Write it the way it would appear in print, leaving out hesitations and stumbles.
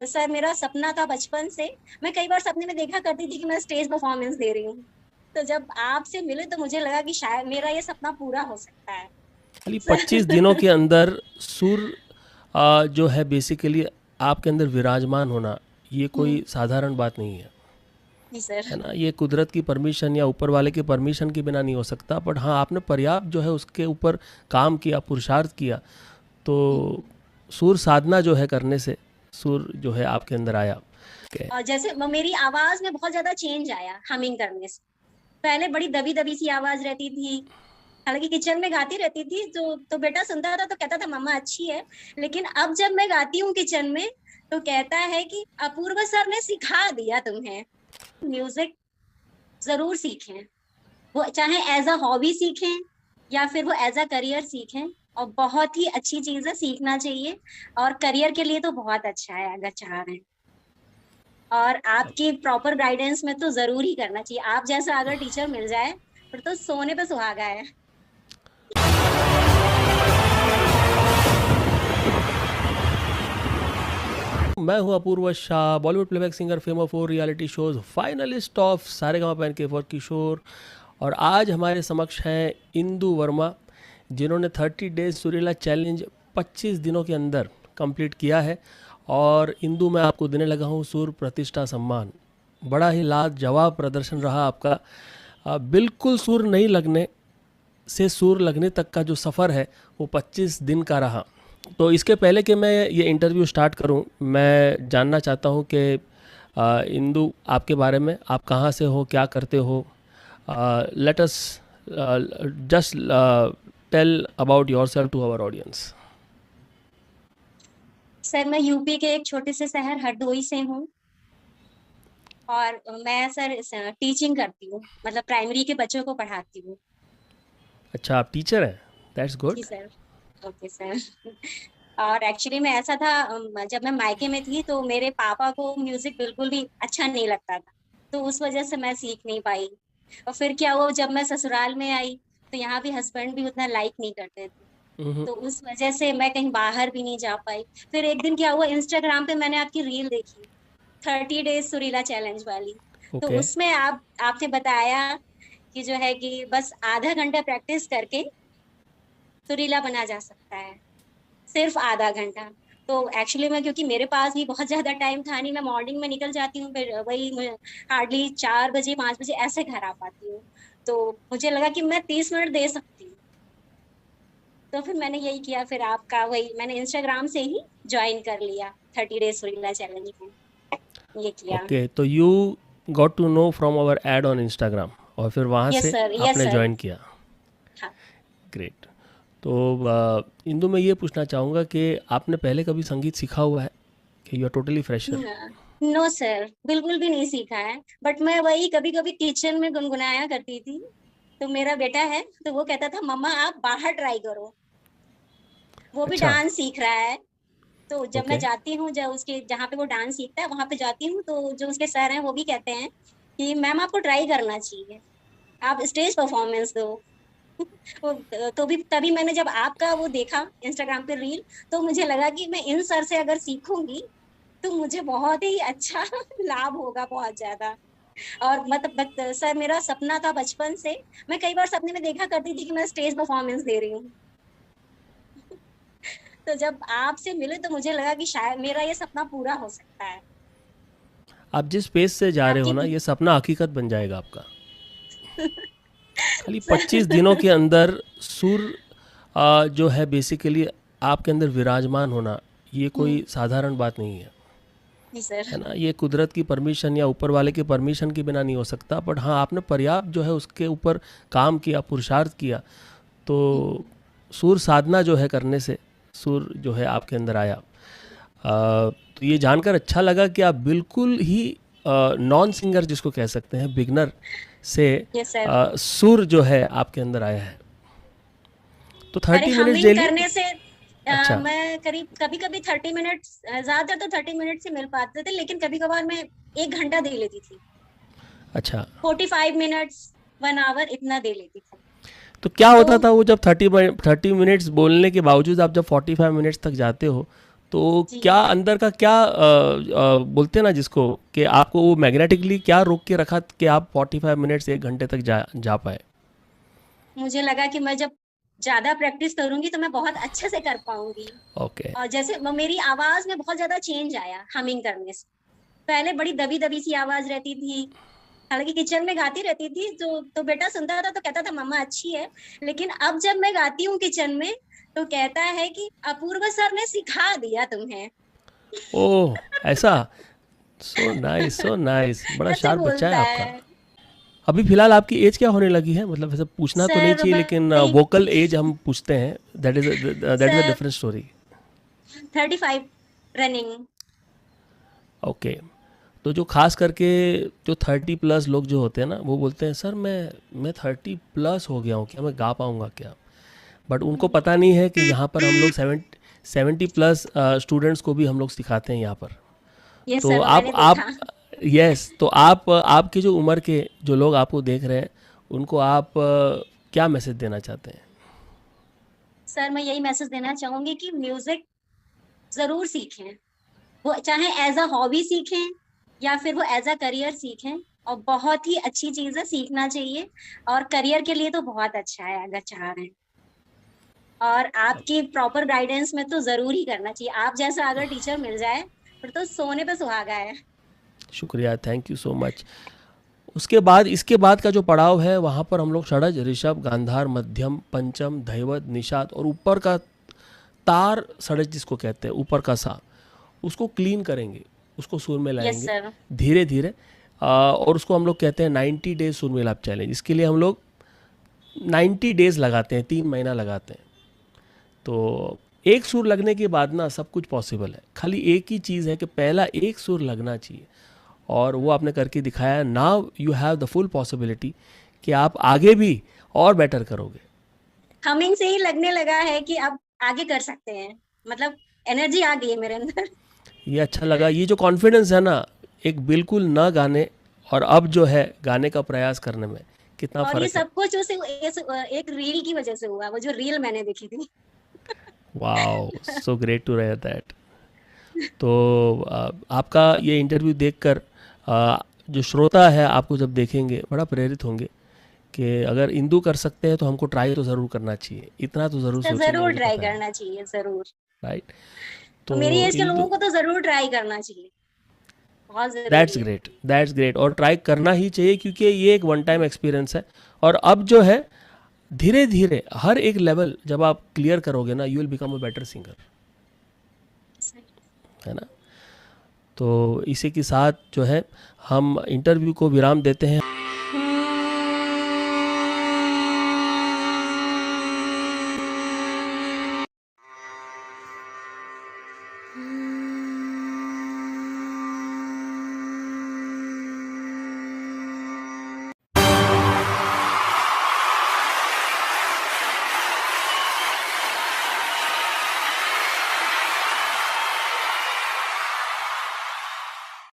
Sir मेरा सपना था बचपन से। मैं कई बार सपने में देखा करती थी कि मैं स्टेज परफॉर्मेंस दे रही हूँ। तो जब आपसे मिले तो मुझे लगा कि शायद मेरा ये सपना पूरा हो सकता है। खाली 25 दिनों के अंदर सुर जो है बेसिकली आपके अंदर विराजमान होना, ये कोई हम्म, साधारण बात नहीं है। जी सर। है ना? ये कुदरत की परमिशन या ऊपर वाले की परमिशन के बिना नहीं हो सकता, बट हाँ आपने पर्याप्त जो है उसके ऊपर काम किया, पुरुषार्थ किया, तो सुर साधना जो है करने से सुर जो है आपके अंदर आया। okay. और जैसे मेरी आवाज में बहुत ज्यादा चेंज आया हमिंग करने से। पहले बड़ी दबी दबी सी आवाज रहती थी। हालांकि किचन में गाती रहती थी तो बेटा सुनता था तो कहता था मम्मा अच्छी है। लेकिन अब जब मैं गाती हूँ किचन में तो कहता है कि अपूर्व सर ने सिखा दिया तुम्हें। म्यूजिक जरूर सीखें। वो चाहे एज अ हॉबी सीखें या फिर वो एज अ करियर सीखें। और बहुत ही अच्छी चीज है, सीखना चाहिए। और करियर के लिए तो बहुत अच्छा है अगर चाह रहे हैं। और आपकी प्रॉपर गाइडेंस में तो जरूर ही करना चाहिए। आप जैसा अगर टीचर मिल जाए फिर तो सोने पे सुहागा है। मैं हूं Apurva Shah, Bollywood playback singer, famous for reality shows, finalist of Saregama पहन के फॉर किशोर। और आज हमारे समक्ष हैं इंदु वर्मा, जिन्होंने 30 डेज सुरीला चैलेंज 25 दिनों के अंदर कंप्लीट किया है। और इंदु, मैं आपको देने लगा हूं सुर प्रतिष्ठा सम्मान। बड़ा ही लाजवाब प्रदर्शन रहा आपका। बिल्कुल सुर नहीं लगने से सुर लगने तक का जो सफ़र है वो 25 दिन का रहा। तो इसके पहले कि मैं ये इंटरव्यू स्टार्ट करूं, मैं जानना चाहता हूं कि इंदु, आपके बारे में, आप कहां से हो, क्या करते हो। Let us just tell about yourself to our audience. Sir मैं यूपी के एक छोटे से शहर हरदोई से हूँ। और मैं सर टीचिंग करती हूँ, मतलब प्राइमरी के बच्चों को पढ़ाती हूँ। अच्छा, आप टीचर हैं? दैट्स जी गुड। सर। Okay sir. और एक्चुअली में ऐसा था, जब मैं मायके में थी तो मेरे पापा को म्यूजिक बिल्कुल भी अच्छा नहीं लगता था। तो उस वजह से मैं सीख नहीं पाई। और फिर क्या हुआ, जब मैं ससुराल में आई तो यहाँ भी हस्बैंड भी उतना लाइक नहीं करते थे। तो उस वजह से मैं कहीं बाहर भी नहीं जा पाई। फिर एक दिन क्या हुआ, इंस्टाग्राम पे मैंने आपकी रील देखी, 30 डेज सुरीला चैलेंज वाली। तो ओके। उसमें आपने बताया कि जो है कि बस आधा घंटा प्रैक्टिस करके सुरीला बना जा सकता है, सिर्फ आधा घंटा। तो एक्चुअली मैं, क्योंकि मेरे पास भी बहुत ज्यादा टाइम था नहीं, मैं मॉर्निंग में निकल जाती हूँ, फिर वही हार्डली 4 बजे 5 बजे ऐसे घर आ पाती हूँ। तो मुझे लगा कि मैं 30 मिनट दे सकती हूँ। तो फिर मैंने यही किया, फिर आपका वही मैंने इंस्टाग्राम से ही ज्वाइन कर लिया, 30 डेज सुरीला चैलेंज में ये किया। ओके, तो you got to know from our ad on Instagram, और फिर वहाँ यस से सर, यस आपने सर। ज्वाइन किया। हाँ। ग्रेट। तो इंदु, मैं ये पूछना चाहूँगा कि आपने पहले कभी संगीत सीखा हुआ है कि you are totally fresher? No sir, बिल्कुल भी नहीं सीखा है। बट मैं वही कभी कभी किचन में गुनगुनाया करती थी। तो मेरा बेटा है तो वो कहता था मम्मा आप बाहर ट्राई करो। वो भी अच्छा। डांस सीख रहा है। तो जब मैं ओके। जाती हूँ, जब उसके जहाँ पे वो डांस सीखता है वहां पे जाती हूँ, तो जो उसके सर हैं वो भी कहते हैं कि मैम आपको ट्राई करना चाहिए, आप स्टेज परफॉर्मेंस दो। तो भी तभी मैंने जब आपका वो देखा इंस्टाग्राम पे रील, तो मुझे लगा कि मैं इन सर से अगर सीखूंगी तो मुझे बहुत ही अच्छा लाभ होगा, बहुत ज्यादा। और मतलब सर मेरा सपना था बचपन से। मैं कई बार सपने में देखा करती थी कि मैं स्टेज परफॉर्मेंस दे रही हूँ। तो जब आपसे मिले तो मुझे लगा कि शायद मेरा ये सपना पूरा हो सकता है। आप जिस पेस से जा रहे हो आपकी ना, ये सपना हकीकत बन जाएगा आपका। खाली 25 सर। दिनों के अंदर सुर जो है बेसिकली आपके अंदर विराजमान होना, ये कोई साधारण बात नहीं है। जी सर। है ना? ये कुदरत की परमिशन या ऊपर वाले की परमिशन के बिना नहीं हो सकता, बट हाँ आपने पर्याप्त जो है उसके ऊपर काम किया, पुरुषार्थ किया, तो सुर साधना जो है करने से सुर जो है आपके अंदर आया। तो ये जानकर अच्छा लगा कि आप बिल्कुल ही नॉन सिंगर जिसको कह सकते हैं, बिगनर से यस सर। सुर जो है आपके अंदर आया है। तो अरे 30 मिनट्स हमिंग डेली? करने से अच्छा। मैं करीब कभी कभी 30 मिनट, ज्यादा तो 30 मिनट से मिल पाते थे, लेकिन कभी कभार मैं 1 घंटा दे लेती थी। अच्छा, 45 मिनट्स, 1 आवर इतना दे लेती थी। तो क्या तो होता था वो जब 30 मिनट्स बोलने के बावजूद आप जब 45 मिनट्स तक जाते हो, तो जी। क्या अंदर का क्या बोलते हैं ना जिसको, कि आपको वो मैग्नेटिकली क्या रोक के रखा कि आप 45 मिनट्स 1 घंटे तक जा जा पाए? मुझे लगा कि मैं जब ज्यादा प्रैक्टिस करूंगी तो मैं बहुत अच्छे से कर पाऊंगी। ओके। और जैसे मेरी आवाज में बहुत ज्यादा चेंज आया हमिंग करने से। पहले बड़ी दबी दबी सी आवाज रहती थी, हालांकि किचन में गाती रहती थी, तो बेटा सुनता था तो कहता था मम्मा अच्छी है। लेकिन अब जब मैं गाती हूँ किचन में तो कहता है कि अपूर्व सर ने सिखा दिया तुम्हें। ओह, ऐसा? सो नाइस, सो नाइस, बड़ा ऐसे शार्प बच्चा है बोलता आपका। है। अभी फिलहाल आपकी एज क्या होने लगी है? मतलब वैसे पूछना तो नहीं सर चाहिए, लेकिन वही वोकल एज हम पूछते हैं, that is a sir different story. 35 running. Okay. तो जो खास करके जो 30+ लोग जो होते हैं ना, वो बोलते हैं सर मैं 30+ हो गया हूँ, क्या मैं गा पाऊँगा क्या? बट उनको पता नहीं है कि यहाँ पर हम लोग 70+ स्टूडेंट्स को भी हम लोग सिखाते हैं यहाँ पर। ये तो सर वो आप मैंने आप देखा। यस, तो आप आपकी जो उम्र के जो लोग आपको देख रहे हैं, उनको आप क्या मैसेज देना चाहते हैं? सर मैं यही मैसेज देना चाहूंगी कि म्यूजिक जरूर सीखें। वो चाहे एज अ हॉबी सीखें या फिर वो एज अ करियर सीखें। और बहुत ही अच्छी चीज है, सीखना चाहिए। और करियर के लिए तो बहुत अच्छा है अगर चाह रहे हैं। और आपकी प्रॉपर गाइडेंस में तो जरूर ही करना चाहिए। आप जैसा अगर टीचर मिल जाए फिर तो सोने पे सुहागा है। शुक्रिया, थैंक यू सो मच। उसके बाद इसके बाद का जो पड़ाव है, वहाँ पर हम लोग षडज, ऋषभ, गांधार, मध्यम, पंचम, धैवत, निषाद और ऊपर का तार षडज जिसको कहते हैं, ऊपर का सा, उसको क्लीन करेंगे, उसको सुर में यस लाएंगे सर। धीरे धीरे। और उसको हम लोग कहते हैं 90 डेज सुर मिलाप चैलेंज। इसके लिए हम लोग 90 डेज लगाते हैं, 3 महीना लगाते हैं। तो एक सुर लगने के बाद ना सब कुछ पॉसिबल है। खाली एक ही चीज़ है कि पहला एक सुर लगना चाहिए, और वो आपने करके दिखाया। Now you have the full possibility कि आप आगे भी और बेटर करोगे। हमिंग से ही लगने लगा है कि अब आगे कर सकते हैं। मतलब एनर्जी आ गई है मेरे अंदर। ये अच्छा लगा, ये जो कॉन्फिडेंस है ना, एक बिल्कुल न गाने और अब जो है गाने का प्रयास करने में, कितना और ये फ़र्क है। सब कुछ एक रील की वजह से हुआ, वो जो रील मैंने देखी थी। Wow, so great to hear that. तो आपका ये इंटरव्यू देखकर जो श्रोता है आपको जब देखेंगे, बड़ा प्रेरित होंगे कि अगर इंदु कर सकते हैं तो हमको ट्राई तो ज़रूर करना चाहिए, इतना तो ज़रूर तो सोचेंगे, जरूर मुझे ट्राई पता है। करना चाहिए, जरूर। राइट। और तो मेरी एज के लोगों इंदु, को तो जरूर ट्राई करना चाहिए, बहुत दैट्स जरूरी है। ग्रेट, दैट्स ग्रेट, और ट्राई करना ही चाहिए, क्योंकि ये एक वन टाइम एक्सपीरियंस है। और अब जो है धीरे धीरे हर एक लेवल जब आप क्लियर करोगे ना, you will become a better singer, है ना? तो इसी के साथ जो है हम इंटरव्यू को विराम देते हैं।